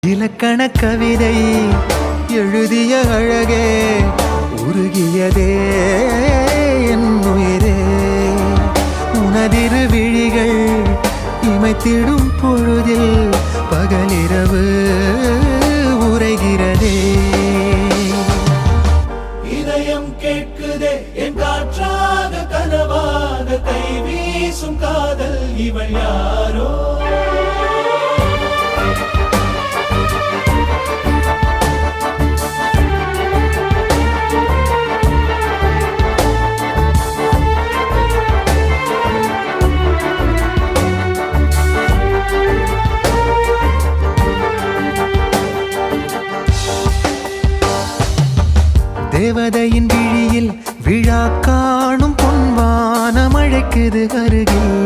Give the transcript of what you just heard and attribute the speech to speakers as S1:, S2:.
S1: இலக்கண கவிதை எழுதிய அழகே உருகியதே என் உயிரே உனதிரு விழிகள் இமைத்திடும் பொழுதில் பகலிரவு உரைகிறதே
S2: இதயம் கேட்குதே என் காற்றாக கனவாக கை வீசும் காதல் இவள் யாரோ
S1: தேவதையின் விழியில் விழா காணும் பொன்வானம் அழைக்குது அருகில்